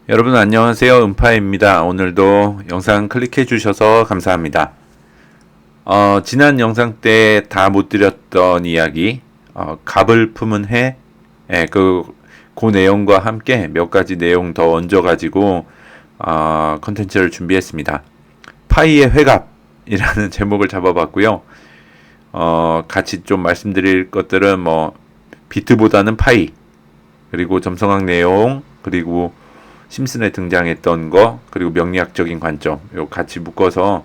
여러분 안녕하세요. 음파입니다. 오늘도 영상 클릭해 주셔서 감사합니다. 지난 영상 때 다 못 드렸던 이야기, 갑을 품은 해, 예, 그 내용과 함께 몇 가지 내용 더 얹어가지고, 컨텐츠를 준비했습니다. 파이의 회갑이라는 제목을 잡아봤고요. 같이 좀 말씀드릴 것들은 비트보다는 파이, 그리고 점성학 내용, 그리고 심슨에 등장했던 거, 그리고 명리학적인 관점, 요 같이 묶어서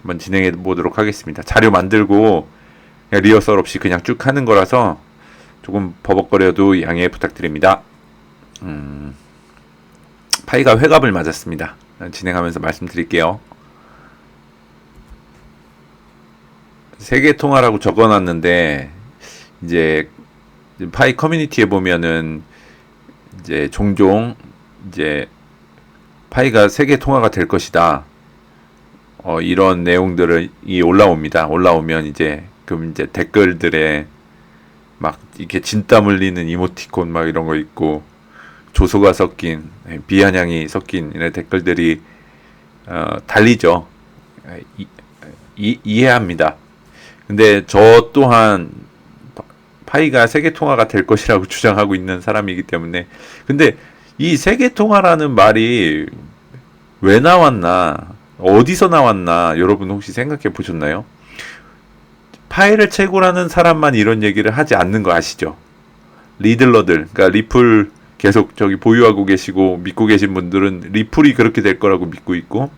한번 진행해 보도록 하겠습니다. 자료 만들고 그냥 리허설 없이 그냥 쭉 하는 거라서 조금 버벅거려도 양해 부탁드립니다. 파이가 회갑을 맞았습니다. 진행하면서 말씀드릴게요. 세계통화라고 적어놨는데 이제 파이 커뮤니티에 보면은 이제 종종 이제 파이가 세계 통화가 될 것이다. 이런 내용들이 올라옵니다. 올라오면 이제 그럼 이제 댓글들에 막 이렇게 진땀 흘리는 이모티콘 막 이런 거 있고 조소가 섞인 비아냥이 섞인 이런 댓글들이 달리죠. 이해합니다. 근데 저 또한 파이가 세계 통화가 될 것이라고 주장하고 있는 사람이기 때문에 근데 이 세계통화라는 말이 왜 나왔나, 어디서 나왔나, 여러분 혹시 생각해 보셨나요? 파이를 채굴하는 사람만 이런 얘기를 하지 않는 거 아시죠? 리들러들, 그러니까 리플 계속 저기 보유하고 계시고 믿고 계신 분들은 리플이 그렇게 될 거라고 믿고 있고,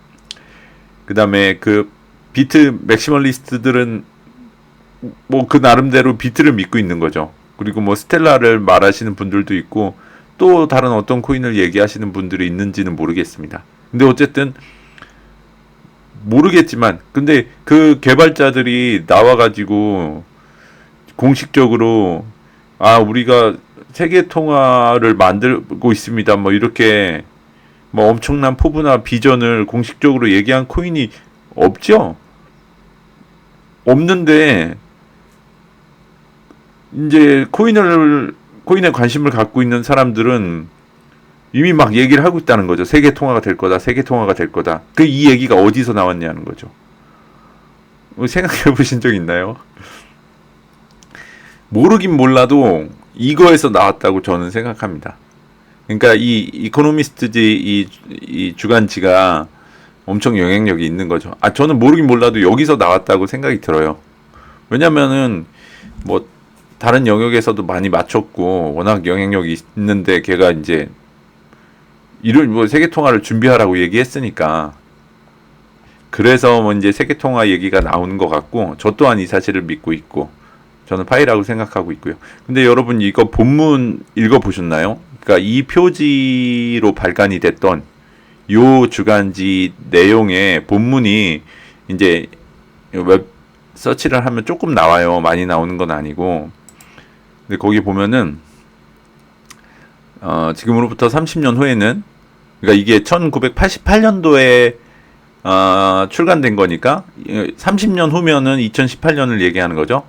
그 다음에 그 비트 맥시멀리스트들은 뭐 그 나름대로 비트를 믿고 있는 거죠. 그리고 뭐 스텔라를 말하시는 분들도 있고, 또 다른 어떤 코인을 얘기하시는 분들이 있는지는 모르겠습니다. 근데 어쨌든 모르겠지만 근데 그 개발자들이 나와가지고 공식적으로 우리가 세계 통화를 만들고 있습니다. 뭐 이렇게 뭐 엄청난 포부나 비전을 공식적으로 얘기한 코인이 없죠. 없는데 이제 코인에 관심을 갖고 있는 사람들은 이미 막 얘기를 하고 있다는 거죠. 세계 통화가 될 거다. 세계 통화가 될 거다. 이 얘기가 어디서 나왔냐는 거죠. 생각해 보신 적 있나요? 모르긴 몰라도 이거에서 나왔다고 저는 생각합니다. 그러니까 이 이코노미스트지 이 주간지가 엄청 영향력이 있는 거죠. 저는 모르긴 몰라도 여기서 나왔다고 생각이 들어요. 왜냐면은 뭐 다른 영역에서도 많이 맞췄고 워낙 영향력이 있는데 걔가 이제 이런 뭐 세계 통화를 준비하라고 얘기했으니까 그래서 뭐 이제 세계 통화 얘기가 나오는 것 같고 저 또한 이 사실을 믿고 있고 저는 파이라고 생각하고 있고요. 근데 여러분 이거 본문 읽어 보셨나요? 그러니까 이 표지로 발간이 됐던 요 주간지 내용의 본문이 이제 웹 서치를 하면 조금 나와요. 많이 나오는 건 아니고. 근데 거기 보면은 지금으로부터 30년 후에는 그러니까 이게 1988년도에 출간된 거니까 30년 후면은 2018년을 얘기하는 거죠.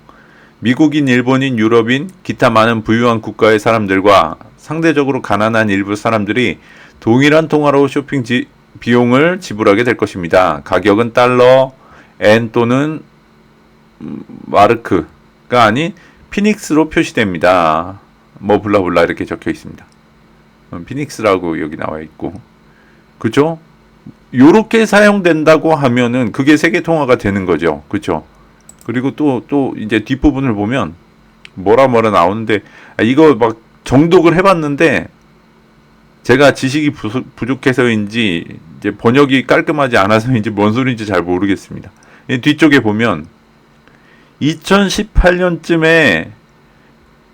미국인, 일본인, 유럽인, 기타 많은 부유한 국가의 사람들과 상대적으로 가난한 일부 사람들이 동일한 통화로 쇼핑 비용을 지불하게 될 것입니다. 가격은 달러, 엔 또는 마르크가 아닌 피닉스로 표시됩니다. 뭐 블라블라 이렇게 적혀 있습니다. 피닉스라고 여기 나와 있고, 그죠? 요렇게 사용된다고 하면은 그게 세계 통화가 되는 거죠, 그죠? 그리고 또 이제 뒷부분을 보면 뭐라 나오는데 이거 막 정독을 해봤는데 제가 지식이 부족해서인지 이제 번역이 깔끔하지 않아서인지 뭔 소리인지 잘 모르겠습니다. 뒤쪽에 보면 2018년쯤에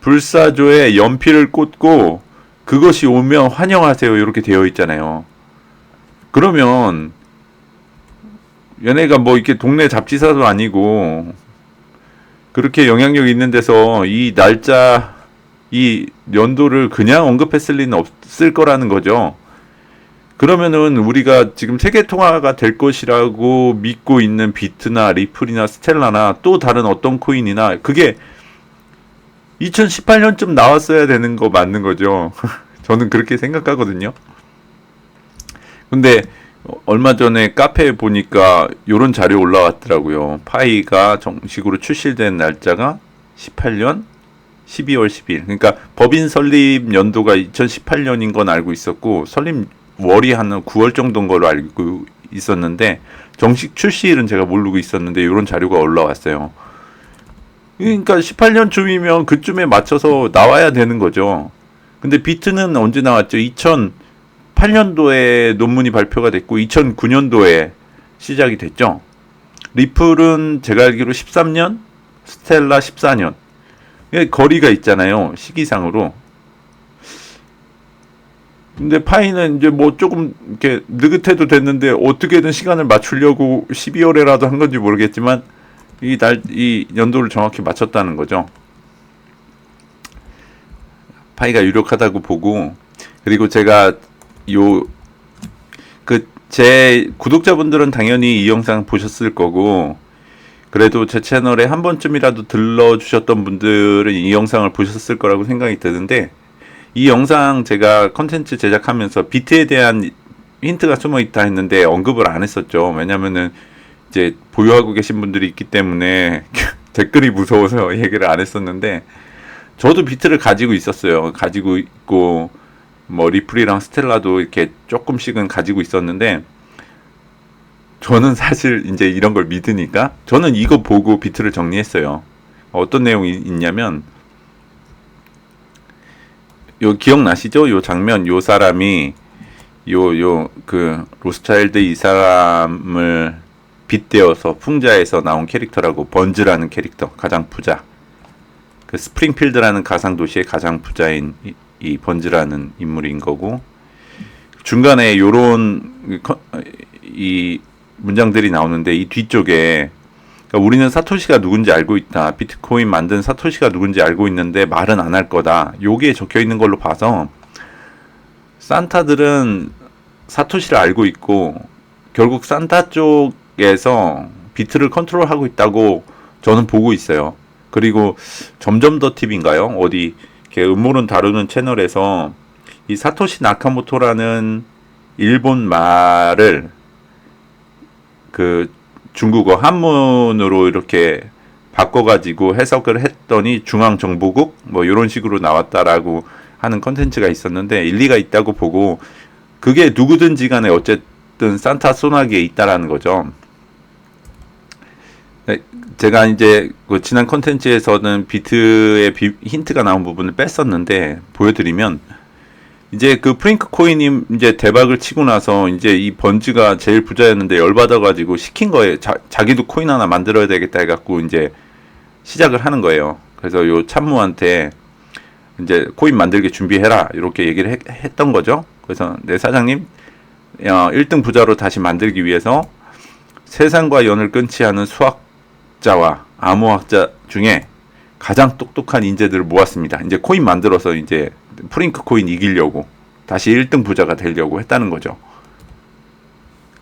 불사조에 연필을 꽂고 그것이 오면 환영하세요 이렇게 되어 있잖아요. 그러면 얘네가 뭐 이렇게 동네 잡지사도 아니고 그렇게 영향력 있는 데서 이 날짜 이 연도를 그냥 언급했을 리는 없을 거라는 거죠. 그러면은 우리가 지금 세계 통화가 될 것이라고 믿고 있는 비트나 리플이나 스텔라나 또 다른 어떤 코인이나 그게 2018년쯤 나왔어야 되는 거 맞는 거죠. 저는 그렇게 생각하거든요. 근데 얼마 전에 카페에 보니까 요런 자료 올라왔더라고요. 파이가 정식으로 출시된 날짜가 18년 12월 10일. 그러니까 법인 설립 연도가 2018년인 건 알고 있었고 설립 월이 한 9월 정도인 걸로 알고 있었는데 정식 출시일은 제가 모르고 있었는데 이런 자료가 올라왔어요. 그러니까 18년쯤이면 그쯤에 맞춰서 나와야 되는 거죠. 근데 비트는 언제 나왔죠? 2008년도에 논문이 발표가 됐고 2009년도에 시작이 됐죠. 리플은 제가 알기로 13년, 스텔라 14년. 거리가 있잖아요. 시기상으로. 근데 파이는 이제 뭐 조금 이렇게 느긋해도 됐는데 어떻게든 시간을 맞추려고 12월에라도 한 건지 모르겠지만 이 연도를 정확히 맞췄다는 거죠. 파이가 유력하다고 보고, 그리고 제가 제 구독자분들은 당연히 이 영상 보셨을 거고, 그래도 제 채널에 한 번쯤이라도 들러주셨던 분들은 이 영상을 보셨을 거라고 생각이 드는데, 이 영상 제가 컨텐츠 제작하면서 비트에 대한 힌트가 숨어 있다 했는데 언급을 안 했었죠. 왜냐면은 이제 보유하고 계신 분들이 있기 때문에 댓글이 무서워서 얘기를 안 했었는데, 저도 비트를 가지고 있었어요. 가지고 있고 뭐 리플이랑 스텔라도 이렇게 조금씩은 가지고 있었는데, 저는 사실 이제 이런 걸 믿으니까 저는 이거 보고 비트를 정리했어요. 어떤 내용이 있냐면, 요 기억나시죠? 요 장면, 요 사람이 로스차일드 이 사람을 빗대어서 풍자에서 나온 캐릭터라고, 번즈라는 캐릭터, 가장 부자. 그 스프링필드라는 가상 도시의 가장 부자인 이 번즈라는 인물인 거고, 중간에 요런 이 문장들이 나오는데, 이 뒤쪽에 그러니까 우리는 사토시가 누군지 알고 있다. 비트코인 만든 사토시가 누군지 알고 있는데 말은 안 할 거다. 요게 적혀 있는 걸로 봐서 산타들은 사토시를 알고 있고 결국 산타 쪽에서 비트를 컨트롤하고 있다고 저는 보고 있어요. 그리고 점점 더 팁인가요? 어디 이렇게 음모론 다루는 채널에서 이 사토시 나카모토라는 일본 말을 그 중국어 한문으로 이렇게 바꿔가지고 해석을 했더니 중앙정보국 뭐 이런 식으로 나왔다라고 하는 컨텐츠가 있었는데 일리가 있다고 보고, 그게 누구든지 간에 어쨌든 산타 소나기에 있다라는 거죠. 제가 이제 그 지난 컨텐츠에서는 비트의 힌트가 나온 부분을 뺐었는데 보여드리면, 이제 그 프링크 코인이 이제 대박을 치고 나서 이제 이 번즈가 제일 부자였는데 열받아가지고 시킨 거예요. 자기도 코인 하나 만들어야 되겠다 해갖고 이제 시작을 하는 거예요. 그래서 요 참모한테 이제 코인 만들게 준비해라 이렇게 얘기를 했던 거죠. 그래서 네 사장님, 1등 부자로 다시 만들기 위해서 세상과 연을 끊지 않은 수학자와 암호학자 중에 가장 똑똑한 인재들을 모았습니다. 이제 코인 만들어서 이제 프링크 코인 이기려고 다시 1등 부자가 되려고 했다는 거죠.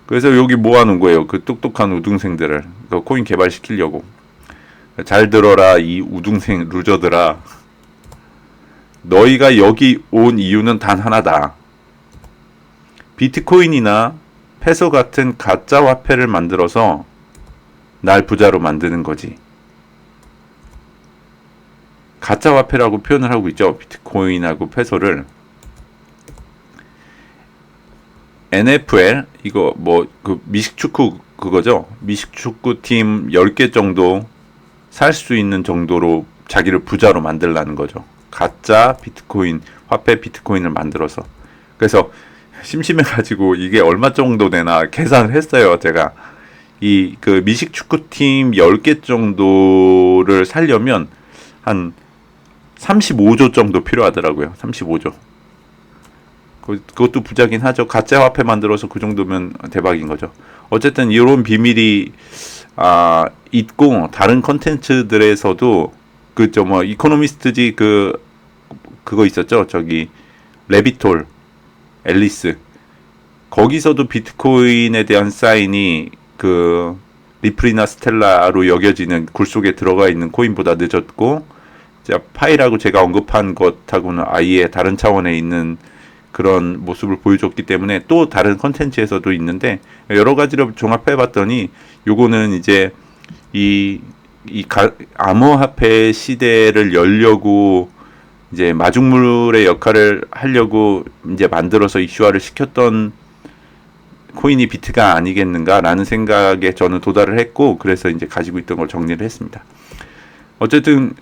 그래서 여기 모아놓은 거예요. 그 똑똑한 우등생들을 그 코인 개발시키려고. 잘 들어라 이 우등생 루저들아. 너희가 여기 온 이유는 단 하나다. 비트코인이나 페소 같은 가짜 화폐를 만들어서 날 부자로 만드는 거지. 가짜 화폐라고 표현을 하고 있죠. 비트코인하고 페소를. NFL 이거 뭐 그 미식축구 그거죠. 미식축구 팀 10개 정도 살 수 있는 정도로 자기를 부자로 만들라는 거죠. 가짜 비트코인 화폐 비트코인을 만들어서. 그래서 심심해가지고 이게 얼마 정도 되나 계산을 했어요. 제가 이 그 미식축구팀 10개 정도를 살려면 한 35조 정도 필요하더라고요. 35조. 그것도 부자긴 하죠. 가짜 화폐 만들어서 그 정도면 대박인 거죠. 어쨌든 이런 비밀이 있고, 다른 컨텐츠들에서도 그저 뭐 이코노미스트지 그거 있었죠. 저기 레비톨 앨리스, 거기서도 비트코인에 대한 사인이 그 리플이나 스텔라로 여겨지는 굴 속에 들어가 있는 코인보다 늦었고, 파이라고 제가 언급한 것하고는 아예 다른 차원에 있는 그런 모습을 보여줬기 때문에 또 다른 컨텐츠에서도 있는데 여러 가지로 종합해 봤더니 요거는 이제 암호화폐 시대를 열려고 이제 마중물의 역할을 하려고 이제 만들어서 이슈화를 시켰던 코인이 비트가 아니겠는가라는 생각에 저는 도달을 했고, 그래서 이제 가지고 있던 걸 정리를 했습니다. 어쨌든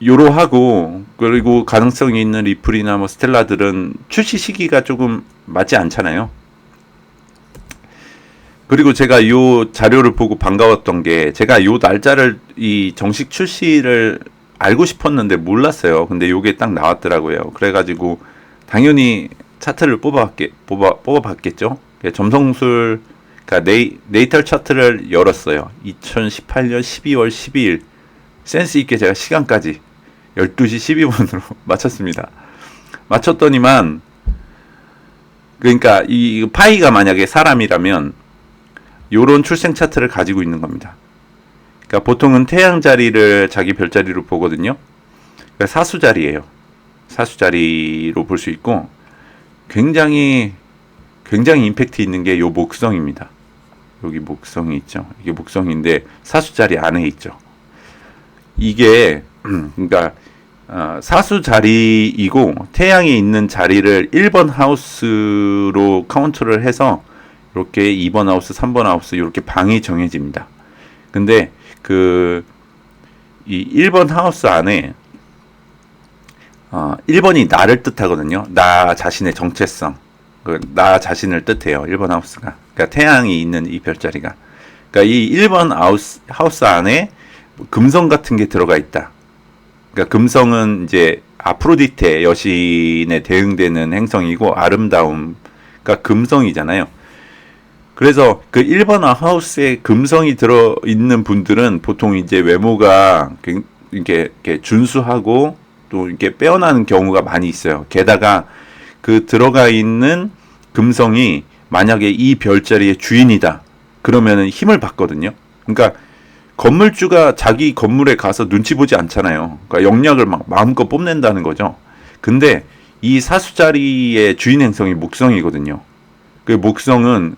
요로하고 그리고 가능성이 있는 리플이나 뭐 스텔라들은 출시 시기가 조금 맞지 않잖아요. 그리고 제가 요 자료를 보고 반가웠던 게, 제가 요 날짜를 이 정식 출시를 알고 싶었는데 몰랐어요. 근데 요게 딱 나왔더라고요. 그래가지고 당연히 차트를 뽑아봤겠죠. 점성술, 그러니까 네이털 차트를 열었어요. 2018년 12월 12일 센스 있게 제가 시간까지 12시 12분으로 맞췄습니다. 맞췄더니만, 그러니까 이 파이가 만약에 사람이라면 요런 출생 차트를 가지고 있는 겁니다. 그러니까 보통은 태양 자리를 자기 별자리로 보거든요. 그러니까 사수 자리예요. 사수 자리로 볼 수 있고, 굉장히 임팩트 있는 게 요 목성입니다. 여기 목성이 있죠. 이게 목성인데 사수 자리 안에 있죠. 이게 그러니까 사수 자리이고 태양이 있는 자리를 1번 하우스로 카운트를 해서 이렇게 2번 하우스, 3번 하우스 이렇게 방이 정해집니다. 근데 이 1번 하우스 안에 1번이 나를 뜻하거든요. 나 자신의 정체성, 나 자신을 뜻해요. 1번 하우스가. 그러니까 태양이 있는 이 별자리가. 그러니까 이 1번 하우스 안에 금성 같은 게 들어가 있다. 그러니까 금성은 이제 아프로디테 여신에 대응되는 행성이고, 아름다움, 그러니까 금성이잖아요. 그래서 그 1번 하우스에 금성이 들어있는 분들은 보통 이제 외모가 이렇게 준수하고 또 이렇게 빼어나는 경우가 많이 있어요. 게다가 그 들어가 있는 금성이 만약에 이 별자리의 주인이다, 그러면은 힘을 받거든요. 그러니까 건물주가 자기 건물에 가서 눈치 보지 않잖아요. 그러니까 영약을 막 마음껏 뽐낸다는 거죠. 근데 이 사수자리의 주인 행성이 목성이거든요. 그 목성은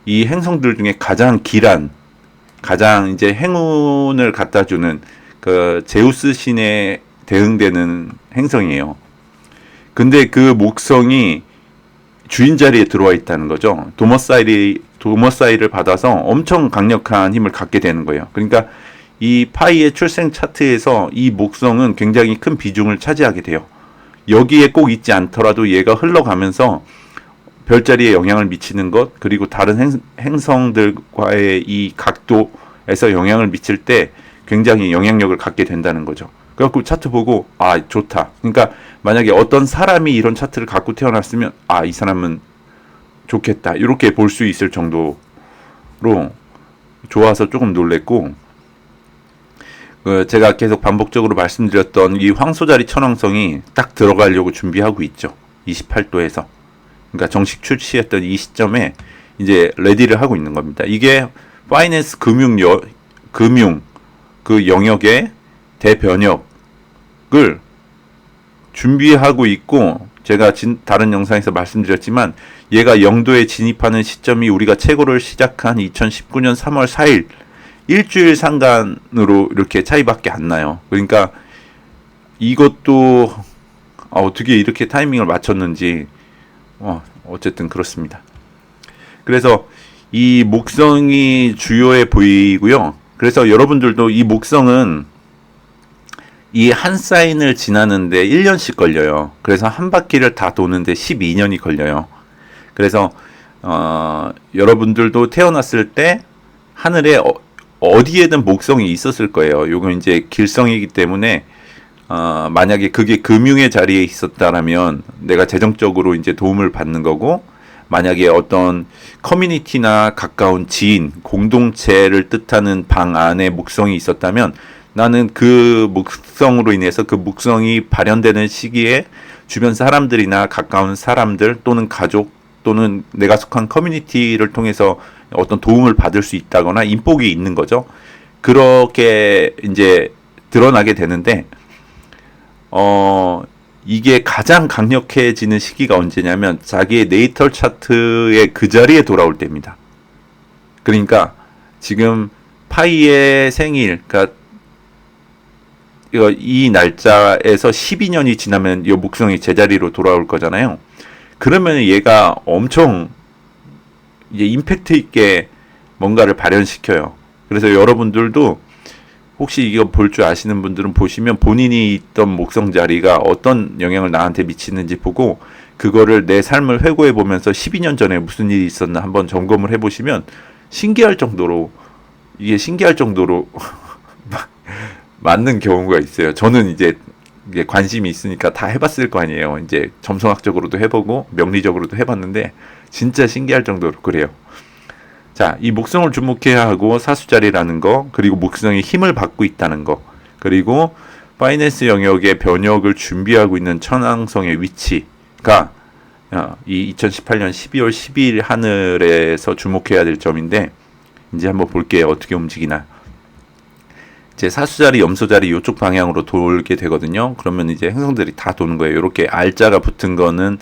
이 행성들 중에 가장 길한, 가장 이제 행운을 갖다 주는 그 제우스 신에 대응되는 행성이에요. 근데 그 목성이 주인 자리에 들어와 있다는 거죠. 도머사이를 받아서 엄청 강력한 힘을 갖게 되는 거예요. 그러니까 이 파이의 출생 차트에서 이 목성은 굉장히 큰 비중을 차지하게 돼요. 여기에 꼭 있지 않더라도 얘가 흘러가면서 별자리에 영향을 미치는 것, 그리고 다른 행성들과의 이 각도에서 영향을 미칠 때 굉장히 영향력을 갖게 된다는 거죠. 그래갖고 차트 보고 좋다. 그러니까 만약에 어떤 사람이 이런 차트를 갖고 태어났으면 이 사람은 좋겠다, 이렇게 볼 수 있을 정도로 좋아서 조금 놀랬고, 제가 계속 반복적으로 말씀드렸던 이 황소자리 천왕성이 딱 들어가려고 준비하고 있죠. 28도에서. 그러니까 정식 출시했던 이 시점에 이제 레디를 하고 있는 겁니다. 이게 파이낸스 금융 그 영역의 대변혁을 준비하고 있고, 제가 다른 영상에서 말씀드렸지만 얘가 영도에 진입하는 시점이 우리가 채굴을 시작한 2019년 3월 4일 일주일 상간으로 이렇게 차이밖에 안 나요. 그러니까 이것도 어떻게 이렇게 타이밍을 맞췄는지 어쨌든 그렇습니다. 그래서 이 목성이 주요해 보이고요. 그래서 여러분들도 이 목성은 이 한 사인을 지나는데 1년씩 걸려요. 그래서 한 바퀴를 다 도는데 12년이 걸려요. 그래서 여러분들도 태어났을 때 하늘에 어디에든 목성이 있었을 거예요. 요건 이제 길성이기 때문에 만약에 그게 금융의 자리에 있었다라면 내가 재정적으로 이제 도움을 받는 거고, 만약에 어떤 커뮤니티나 가까운 지인, 공동체를 뜻하는 방 안에 목성이 있었다면 나는 그 목성으로 인해서 그 목성이 발현되는 시기에 주변 사람들이나 가까운 사람들 또는 가족 또는 내가 속한 커뮤니티를 통해서 어떤 도움을 받을 수 있다거나 인복이 있는 거죠. 그렇게 이제 드러나게 되는데 이게 가장 강력해지는 시기가 언제냐면 자기의 네이털 차트의 그 자리에 돌아올 때입니다. 그러니까 지금 파이의 생일, 그러니까 이 날짜에서 12년이 지나면 이 목성이 제자리로 돌아올 거잖아요. 그러면 얘가 엄청 이제 임팩트 있게 뭔가를 발현시켜요. 그래서 여러분들도 혹시 이거 볼 줄 아시는 분들은 보시면 본인이 있던 목성 자리가 어떤 영향을 나한테 미치는지 보고 그거를 내 삶을 회고해 보면서 12년 전에 무슨 일이 있었나 한번 점검을 해보시면 신기할 정도로 이게 신기할 정도로 맞는 경우가 있어요. 저는 이제 관심이 있으니까 다 해봤을 거 아니에요. 이제 점성학적으로도 해보고 명리적으로도 해봤는데 진짜 신기할 정도로 그래요. 자, 이 목성을 주목해야 하고 사수자리라는 거, 그리고 목성이 힘을 받고 있다는 거, 그리고 파이낸스 영역의 변혁을 준비하고 있는 천왕성의 위치가 이 2018년 12월 12일 하늘에서 주목해야 될 점인데 이제 한번 볼게요. 어떻게 움직이나. 이제 사수자리, 염소자리 이쪽 방향으로 돌게 되거든요. 그러면 이제 행성들이 다 도는 거예요. 이렇게 R자가 붙은 거는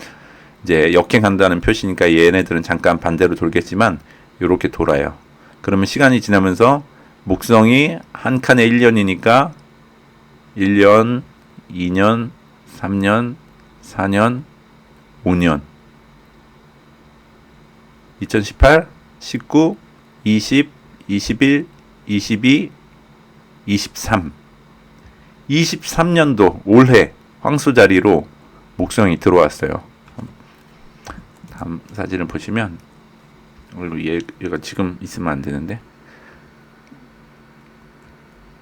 이제 역행한다는 표시니까 얘네들은 잠깐 반대로 돌겠지만 이렇게 돌아요. 그러면 시간이 지나면서 목성이 한 칸에 1년이니까 1년, 2년, 3년, 4년, 5년 2018, 19, 20, 21, 22, 23 23년도 올해 황소자리로 목성이 들어왔어요. 다음 사진을 보시면 얘가 지금 있으면 안 되는데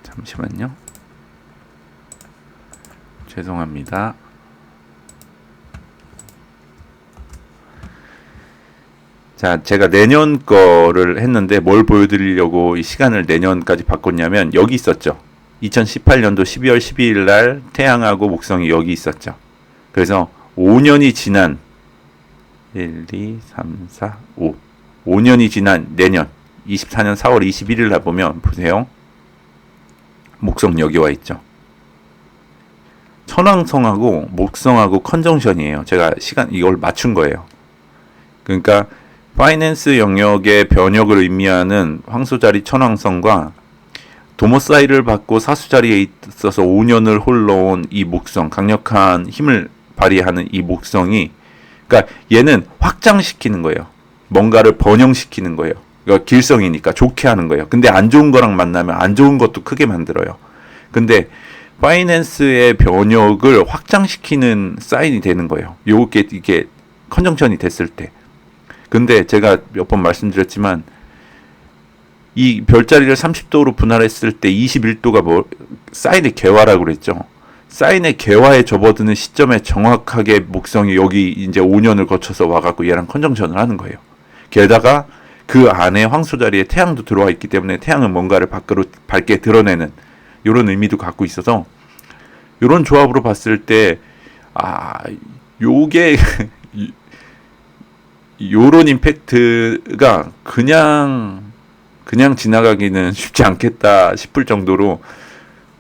잠시만요. 죄송합니다. 자, 제가 내년 거를 했는데 뭘 보여드리려고 이 시간을 내년까지 바꿨냐면 여기 있었죠. 2018년도 12월 12일 날 태양하고 목성이 여기 있었죠. 그래서 5년이 지난 1, 2, 3, 4, 5 5년이 지난 내년 24년 4월 21일 날 보면 보세요. 목성 여기 와 있죠. 천왕성하고 목성하고 컨정션이에요. 제가 시간 이걸 맞춘 거예요. 그러니까 파이낸스 영역의 변혁을 의미하는 황소자리 천왕성과 도모사이를 받고 사수자리에 있어서 5년을 홀러온 이 목성, 강력한 힘을 발휘하는 이 목성이, 그러니까 얘는 확장시키는 거예요. 뭔가를 번영시키는 거예요. 그러니까 길성이니까 좋게 하는 거예요. 근데 안 좋은 거랑 만나면 안 좋은 것도 크게 만들어요. 근데 파이낸스의 변혁을 확장시키는 사인이 되는 거예요. 요게 이게 컨정션이 됐을 때. 근데 제가 몇 번 말씀드렸지만 이 별자리를 30도로 분할했을 때 21도가 뭐 사인의 개화라고 그랬죠. 사인의 개화에 접어드는 시점에 정확하게 목성이 여기 이제 5년을 거쳐서 와갖고 얘랑 컨정션을 하는 거예요. 게다가 그 안에 황소자리에 태양도 들어와 있기 때문에 태양은 뭔가를 밖으로 밝게 드러내는 이런 의미도 갖고 있어서 이런 조합으로 봤을 때 요게 요런 임팩트가 그냥 지나가기는 쉽지 않겠다 싶을 정도로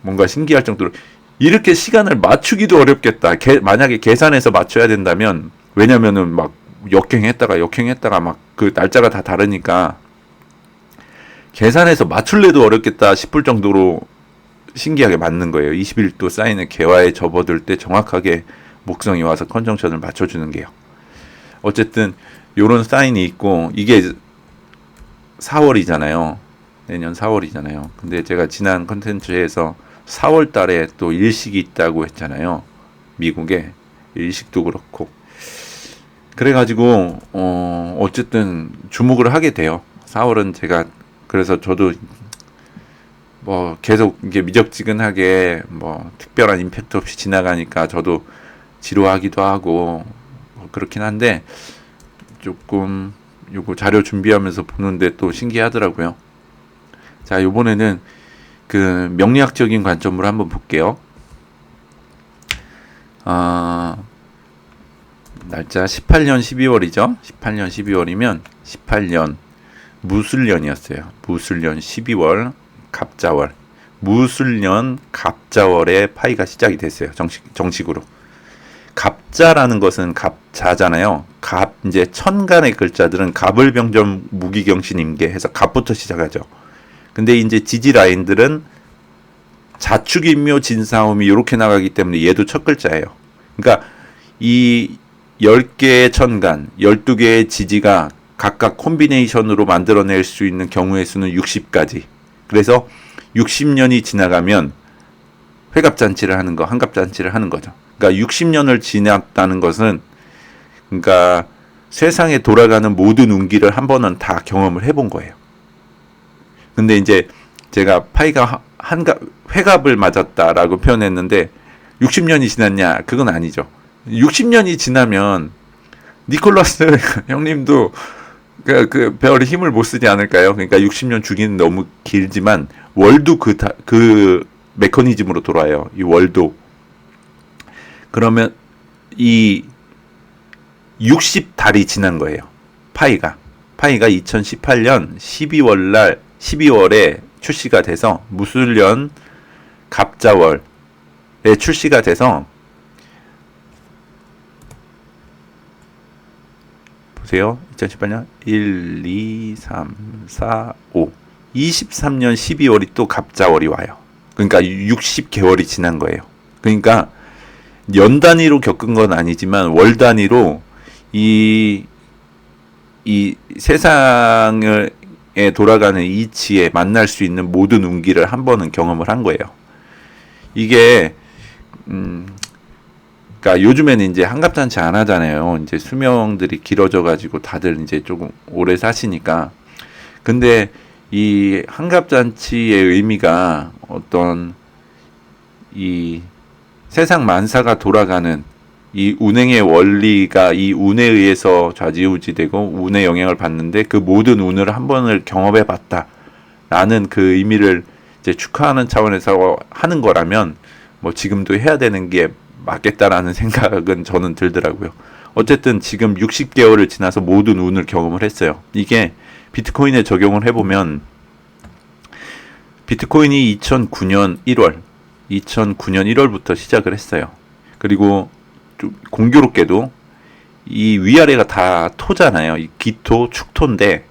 뭔가 신기할 정도로 이렇게 시간을 맞추기도 어렵겠다. 만약에 계산해서 맞춰야 된다면 왜냐면은 막 역행했다가 막 그 날짜가 다 다르니까 계산해서 맞출래도 어렵겠다 싶을 정도로 신기하게 맞는 거예요. 21도 사인의 개화에 접어들 때 정확하게 목성이 와서 컨정션을 맞춰주는 게요. 어쨌든 요런 사인이 있고 이게 4월이잖아요. 내년 4월이잖아요. 근데 제가 지난 컨텐츠에서 4월 달에 또 일식이 있다고 했잖아요. 미국에 일식도 그렇고 그래가지고 어쨌든 주목을 하게 돼요. 4월은 제가 그래서 저도 뭐 계속 이게 미적지근하게 뭐 특별한 임팩트 없이 지나가니까 저도 지루하기도 하고 뭐 그렇긴 한데 조금 요거 자료 준비하면서 보는데 또 신기하더라고요. 자, 요번에는 그 명리학적인 관점으로 한번 볼게요. 날짜 18년 12월이죠. 18년 12월이면 18년 무술년이었어요. 무술년 12월 갑자월. 무술년 갑자월에 파이가 시작이 됐어요. 정식으로. 갑자라는 것은 갑자잖아요. 갑, 이제 천간의 글자들은 갑을병전 무기경신임계 해서 갑부터 시작하죠. 근데 이제 지지 라인들은 자축인묘 진사오미 이렇게 나가기 때문에 얘도 첫 글자예요. 그러니까 이 10개의 천간, 12개의 지지가 각각 콤비네이션으로 만들어낼 수 있는 경우의 수는 60까지. 그래서 60년이 지나가면 회갑잔치를 하는 거, 한갑잔치를 하는 거죠. 그러니까 60년을 지났다는 것은, 그러니까 세상에 돌아가는 모든 운기를 한 번은 다 경험을 해본 거예요. 근데 이제 제가 파이가 회갑을 맞았다라고 표현했는데 60년이 지났냐? 그건 아니죠. 60년이 지나면 니콜라스 형님도 그 별 힘을 못 쓰지 않을까요? 그러니까 60년 주기는 너무 길지만 월도 그 메커니즘으로 돌아요. 이 월도. 그러면 이 60달이 지난 거예요. 파이가 2018년 12월에 출시가 돼서 무술년 갑자월에 출시가 돼서 보세요. 2018년 1, 2, 3, 4, 5 23년 12월이 또 갑자월이 와요. 그러니까 60개월이 지난 거예요. 그러니까 년 단위로 겪은 건 아니지만 월 단위로 이 세상에 돌아가는 이치에 만날 수 있는 모든 운기를 한 번은 경험을 한 거예요. 이게 그러니까 요즘에는 이제 한갑잔치 안 하잖아요. 이제 수명들이 길어져 가지고 다들 이제 조금 오래 사시니까. 근데 이 한갑잔치의 의미가 어떤 이 세상 만사가 돌아가는 이 운행의 원리가 이 운에 의해서 좌지우지되고 운의 영향을 받는데 그 모든 운을 한 번을 경험해 봤다 라는 그 의미를 이제 축하하는 차원에서 하는 거라면 뭐 지금도 해야 되는 게 맞겠다라는 생각은 저는 들더라고요. 어쨌든 지금 60개월을 지나서 모든 운을 경험을 했어요. 이게 비트코인에 적용을 해보면 비트코인이 2009년 1월부터 시작을 했어요. 그리고 좀 공교롭게도 이 위아래가 다 토잖아요. 이 기토, 축토인데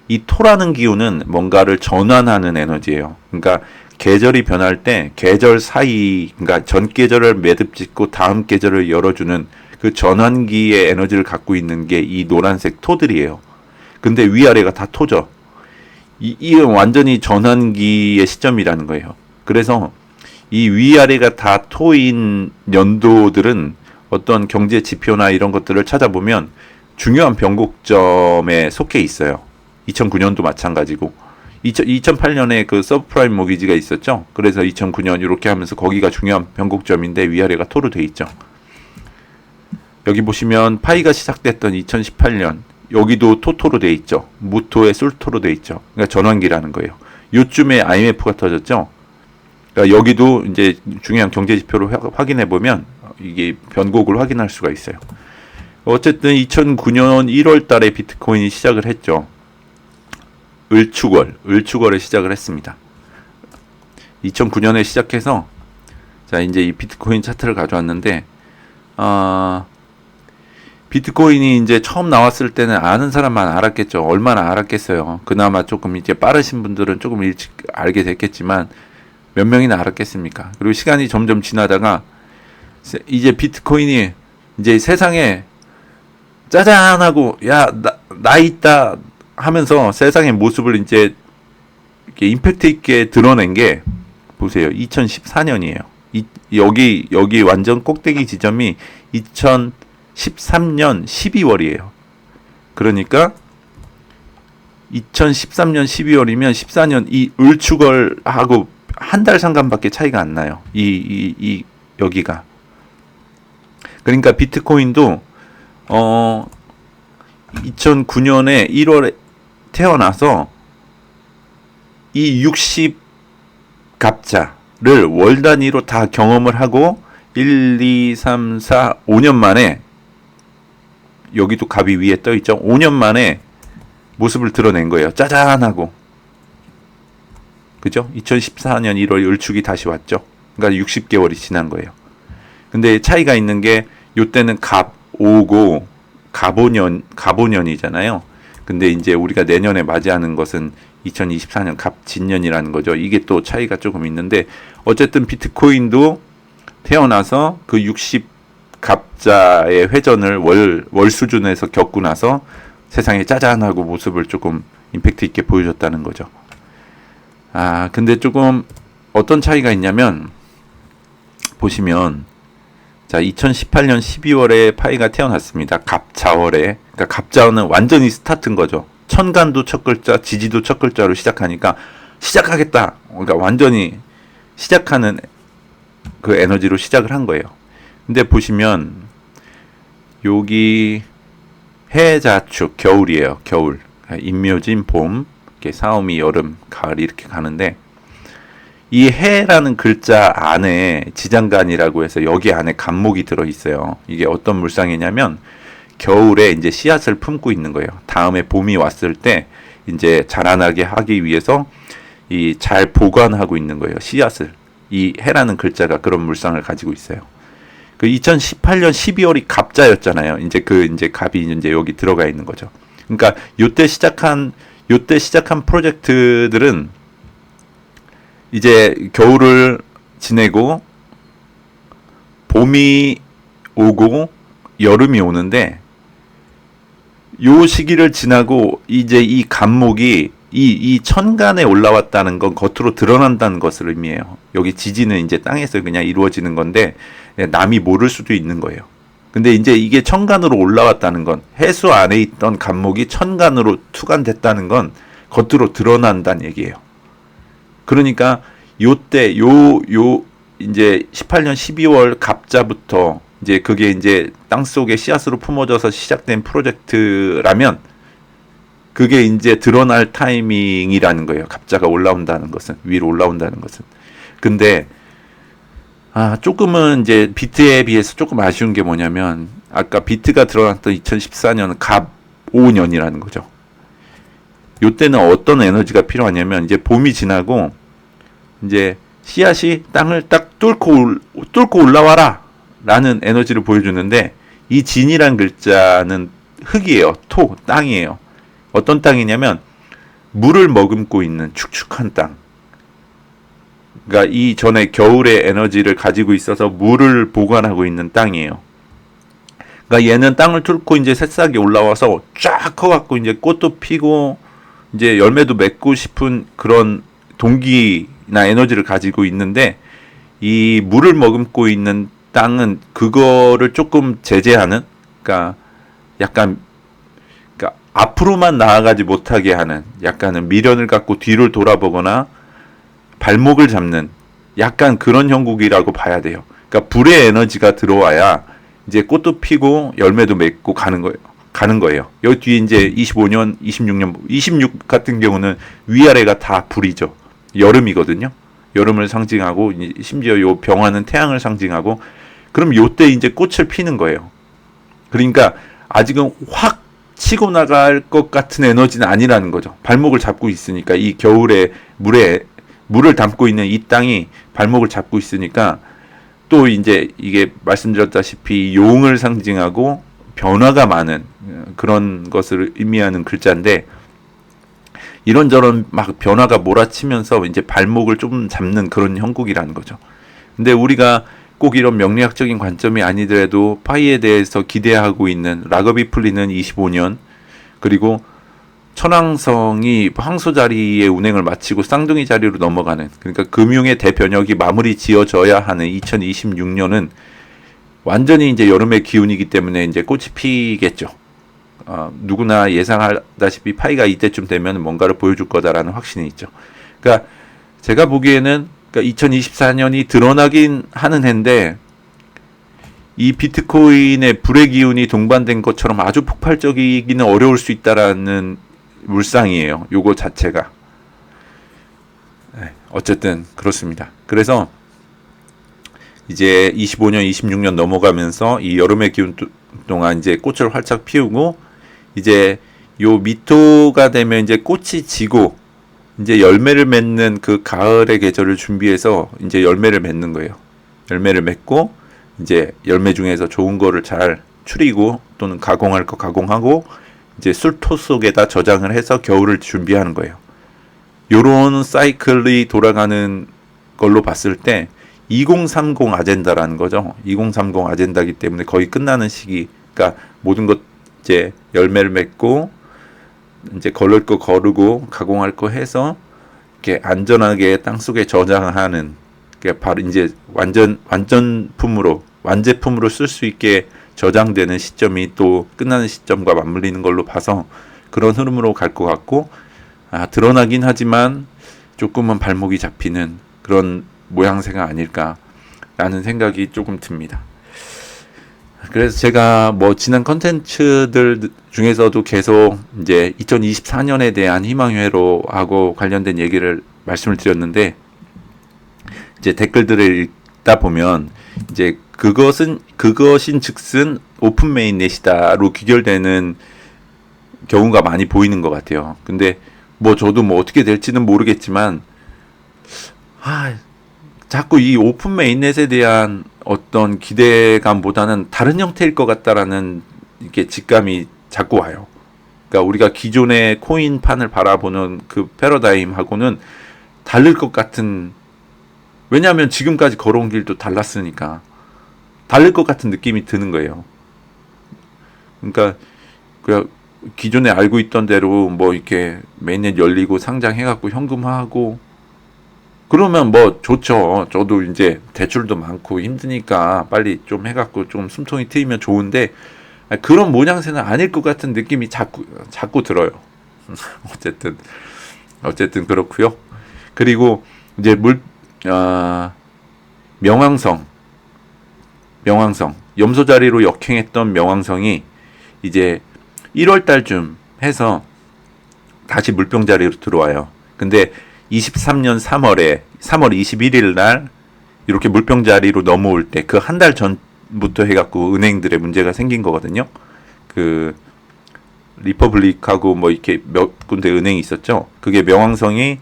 이 토라는 기운은 뭔가를 전환하는 에너지예요. 그러니까 계절이 변할 때 계절 사이, 그러니까 전 계절을 매듭짓고 다음 계절을 열어주는 그 전환기의 에너지를 갖고 있는 게 이 노란색 토들이에요. 근데 위아래가 다 토죠. 이 완전히 전환기의 시점이라는 거예요. 그래서 이 위아래가 다 토인 연도들은 어떤 경제 지표나 이런 것들을 찾아보면 중요한 변곡점에 속해 있어요. 2009년도 마찬가지고 2008년에 그 서브프라임 모기지가 있었죠. 그래서 2009년 이렇게 하면서 거기가 중요한 변곡점인데 위아래가 토로 돼 있죠. 여기 보시면 파이가 시작됐던 2018년 여기도 토토로 돼 있죠. 무토에 술토로 돼 있죠. 그러니까 전환기라는 거예요. 요쯤에 IMF가 터졌죠. 그러니까 여기도 이제 중요한 경제 지표를 확인해 보면 이게 변곡을 확인할 수가 있어요. 어쨌든 2009년 1월 달에 비트코인이 시작을 했죠. 을축월에 시작을 했습니다. 2009년에 시작해서 자 이제 이 비트코인 차트를 가져왔는데 비트코인이 이제 처음 나왔을 때는 아는 사람만 알았겠죠. 얼마나 알았겠어요. 그나마 조금 이제 빠르신 분들은 조금 일찍 알게 됐겠지만 몇 명이나 알았겠습니까? 그리고 시간이 점점 지나다가 이제 비트코인이 이제 세상에 짜잔하고 나 있다 하면서 세상의 모습을 이제 이렇게 임팩트 있게 드러낸 게 보세요. 2014년이에요. 여기 완전 꼭대기 지점이 2013년 12월이에요. 그러니까 2013년 12월이면 14년 이 을축월하고 한 달 상간밖에 차이가 안 나요. 여기가. 그러니까 비트코인도 2009년에 1월에 태어나서 이 60갑자를 월 단위로 다 경험을 하고 1, 2, 3, 4, 5년 만에 여기도 갑이 위에 떠 있죠. 5년 만에 모습을 드러낸 거예요. 짜잔하고. 그죠? 2014년 1월 을축이 다시 왔죠. 그러니까 60개월이 지난 거예요. 근데 차이가 있는 게 요때는 갑 5고 갑오년이잖아요. 근데 이제 우리가 내년에 맞이하는 것은 2024년 갑진년이라는 거죠. 이게 또 차이가 조금 있는데 어쨌든 비트코인도 태어나서 그 60 갑자의 회전을 월 수준에서 겪고 나서 세상에 짜잔하고 모습을 조금 임팩트 있게 보여줬다는 거죠. 근데 조금 어떤 차이가 있냐면 보시면 자 2018년 12월에 파이가 태어났습니다. 갑자월에. 그러니까 갑자는 완전히 스타트인 거죠. 천간도 첫 글자, 지지도 첫 글자로 시작하니까 시작하겠다. 그러니까 완전히 시작하는 그 에너지로 시작을 한 거예요. 근데 보시면 여기 해자축 겨울이에요. 겨울. 임묘진 봄, 사오미 여름, 가을 이렇게 가는데 이 해라는 글자 안에 지장간이라고 해서 여기 안에 간목이 들어 있어요. 이게 어떤 물상이냐면 겨울에 이제 씨앗을 품고 있는 거예요. 다음에 봄이 왔을 때 이제 자라나게 하기 위해서 이 잘 보관하고 있는 거예요. 씨앗을. 이 해라는 글자가 그런 물상을 가지고 있어요. 그 2018년 12월이 갑자였잖아요. 이제 갑이 이제 여기 들어가 있는 거죠. 그러니까 요때 시작한 프로젝트들은 이제 겨울을 지내고 봄이 오고 여름이 오는데 요 시기를 지나고 이제 이 간목이 이 천간에 올라왔다는 건 겉으로 드러난다는 것을 의미해요. 여기 지지는 이제 땅에서 그냥 이루어지는 건데 남이 모를 수도 있는 거예요. 근데 이제 이게 천간으로 올라왔다는 건 해수 안에 있던 간목이 천간으로 투간됐다는 건 겉으로 드러난다는 얘기예요. 그러니까 요때 이제 18년 12월 갑자부터 이제 그게 이제 땅속에 씨앗으로 품어져서 시작된 프로젝트라면 그게 이제 드러날 타이밍이라는 거예요. 갑자가 올라온다는 것은, 위로 올라온다는 것은. 근데 조금은 이제 비트에 비해서 조금 아쉬운 게 뭐냐면 아까 비트가 드러났던 2014년은 갑 5년이라는 거죠. 요때는 어떤 에너지가 필요하냐면 이제 봄이 지나고 이제 씨앗이 땅을 딱 뚫고 올라와라 라는 에너지를 보여주는데 이 진이란 글자는 흙이에요. 땅이에요. 어떤 땅이냐면 물을 머금고 있는 축축한 땅. 그러니까 이 전에 겨울의 에너지를 가지고 있어서 물을 보관하고 있는 땅이에요. 그러니까 얘는 땅을 뚫고 이제 새싹이 올라와서 쫙 커갖고 이제 꽃도 피고 이제 열매도 맺고 싶은 그런 동기나 에너지를 가지고 있는데 이 물을 머금고 있는 땅은 그거를 조금 제재하는, 그러니까 약간 앞으로만 나아가지 못하게 하는 약간은 미련을 갖고 뒤를 돌아보거나 발목을 잡는 약간 그런 형국이라고 봐야 돼요. 그러니까 불의 에너지가 들어와야 이제 꽃도 피고 열매도 맺고 가는 거예요. 여기 뒤에 이제 25년, 26년, 26 같은 경우는 위아래가 다 불이죠. 여름이거든요. 여름을 상징하고 심지어 요 병화는 태양을 상징하고 그럼 요때 이제 꽃을 피는 거예요. 그러니까 아직은 확 치고 나갈 것 같은 에너지는 아니라는 거죠. 발목을 잡고 있으니까 이 겨울에 물을 담고 있는 이 땅이 발목을 잡고 있으니까 또 이제 이게 말씀드렸다시피 용을 상징하고 변화가 많은 그런 것을 의미하는 글자인데 이런저런 막 변화가 몰아치면서 이제 발목을 좀 잡는 그런 형국이라는 거죠. 근데 우리가 꼭 이런 명리학적인 관점이 아니더라도 파이에 대해서 기대하고 있는 락업이 풀리는 25년 그리고 천왕성이 황소 자리의 운행을 마치고 쌍둥이 자리로 넘어가는, 그러니까 금융의 대변혁이 마무리 지어져야 하는 2026년은 완전히 이제 여름의 기운이기 때문에 이제 꽃이 피겠죠. 누구나 예상하다시피 파이가 이때쯤 되면 뭔가를 보여줄 거다라는 확신이 있죠. 그러니까 제가 보기에는 2024년이 드러나긴 하는 해인데 이 비트코인의 불의 기운이 동반된 것처럼 아주 폭발적이기는 어려울 수 있다라는 물상이에요. 요거 자체가. 어쨌든 그렇습니다. 그래서 이제 25년, 26년 넘어가면서 이 여름의 기운 동안 이제 꽃을 활짝 피우고 이제 요 미토가 되면 이제 꽃이 지고 이제 열매를 맺는 그 가을의 계절을 준비해서 이제 열매를 맺는 거예요. 열매를 맺고 이제 열매 중에서 좋은 거를 잘 추리고 또는 가공할 거 가공하고 이제 술토 속에다 저장을 해서 겨울을 준비하는 거예요. 요런 사이클이 돌아가는 걸로 봤을 때 2030 아젠다라는 거죠. 2030 아젠다이기 때문에 거의 끝나는 시기, 그러니까 모든 것 이제 열매를 맺고 이제 걸을 거 거르고 가공할 거 해서 이렇게 안전하게 땅속에 저장하는, 그러니까 바로 이제 완전품으로 완제품으로 쓸 수 있게 저장되는 시점이 또 끝나는 시점과 맞물리는 걸로 봐서 그런 흐름으로 갈 것 같고, 드러나긴 하지만 조금은 발목이 잡히는 그런 모양새가 아닐까라는 생각이 조금 듭니다. 그래서 제가 뭐 지난 컨텐츠들 중에서도 계속 이제 2024년에 대한 희망회로하고 관련된 얘기를 말씀을 드렸는데, 이제 댓글들을 읽다 보면 이제 그것인즉슨 오픈 메인넷이다로 귀결되는 경우가 많이 보이는 것 같아요. 근데 뭐 저도 뭐 어떻게 될지는 모르겠지만 자꾸 이 오픈 메인넷에 대한 어떤 기대감보다는 다른 형태일 것 같다라는 이게 직감이 자꾸 와요. 그러니까 우리가 기존의 코인판을 바라보는 그 패러다임하고는 다를 것 같은, 왜냐하면 지금까지 걸어온 길도 달랐으니까 다를 것 같은 느낌이 드는 거예요. 그러니까 기존에 알고 있던 대로 뭐 이렇게 메인넷 열리고 상장해갖고 현금화하고 그러면 뭐 좋죠. 저도 이제 대출도 많고 힘드니까 빨리 좀 해갖고 좀 숨통이 트이면 좋은데, 그런 모양새는 아닐 것 같은 느낌이 자꾸 들어요. 어쨌든 그렇고요. 그리고 이제 명왕성 염소 자리로 역행했던 명왕성이 이제 1월 달쯤 해서 다시 물병 자리로 들어와요. 근데 23년 3월 21일 날 이렇게 물병 자리로 넘어올 때 그 한 달 전부터 해갖고 은행들의 문제가 생긴 거거든요. 그 리퍼블릭하고 뭐 이렇게 몇 군데 은행이 있었죠. 그게 명왕성이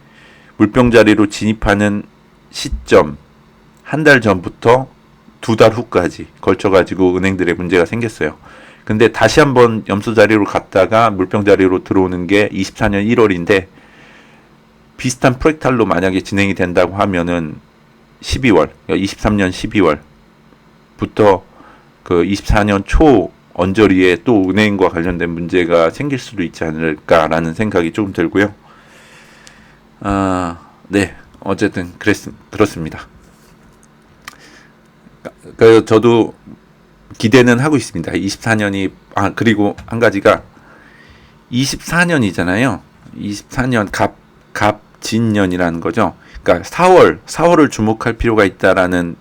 물병 자리로 진입하는 시점 한 달 전부터 2달 후까지 걸쳐가지고 은행들의 문제가 생겼어요. 근데 다시 한번 염소 자리로 갔다가 물병 자리로 들어오는 게 24년 1월인데 비슷한 프랙탈로 만약에 진행이 된다고 하면은 12월, 23년 12월부터 그 24년 초 언저리에 또 은행과 관련된 문제가 생길 수도 있지 않을까라는 생각이 조금 들고요. 네, 어쨌든 그렇습니다. 그래서 저도 기대는 하고 있습니다. 24년이 그리고 한 가지가 24년이잖아요. 24년 갑진년이라는 거죠. 그러니까 4월을 주목할 필요가 있다라는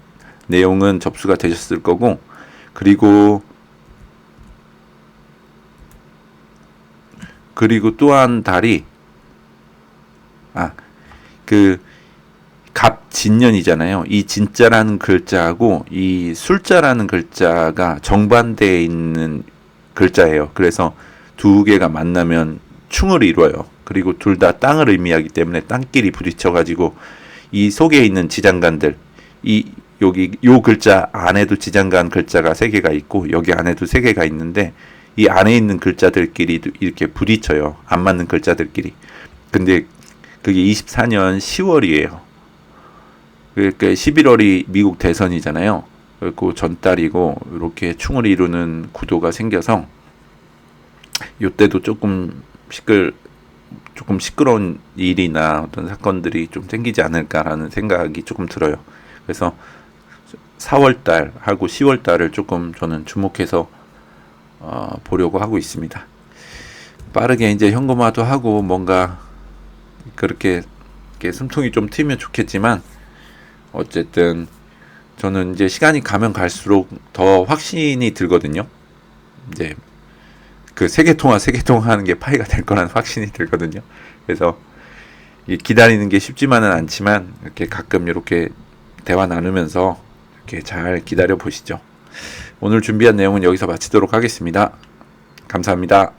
내용은 접수가 되셨을 거고, 그리고 또 한 달이 그 갑진년이잖아요. 이 진자라는 글자하고 이 술자라는 글자가 정반대에 있는 글자예요. 그래서 두 개가 만나면 충을 이루어요. 그리고 둘 다 땅을 의미하기 때문에 땅끼리 부딪혀가지고 이 속에 있는 지장간들, 요 글자 안에도 지장간 글자가 3개가 있고 여기 안에도 3개가 있는데 이 안에 있는 글자들끼리 이렇게 부딪혀요. 안 맞는 글자들끼리. 근데 그게 24년 10월이에요. 그러니까 11월이 미국 대선이잖아요. 그리고 전달이고 이렇게 충을 이루는 구도가 생겨서 이때도 조금 시끄러운 일이나 어떤 사건들이 좀 생기지 않을까라는 생각이 조금 들어요. 그래서 4월달하고 10월달을 조금 저는 주목해서 보려고 하고 있습니다. 빠르게 이제 현금화도 하고 뭔가 그렇게 숨통이 좀 트이면 좋겠지만, 어쨌든 저는 이제 시간이 가면 갈수록 더 확신이 들거든요. 이제 그 세계통화 하는 게 파이가 될 거라는 확신이 들거든요. 그래서 기다리는 게 쉽지만은 않지만 이렇게 가끔 이렇게 대화 나누면서 이렇게 잘 기다려 보시죠. 오늘 준비한 내용은 여기서 마치도록 하겠습니다. 감사합니다.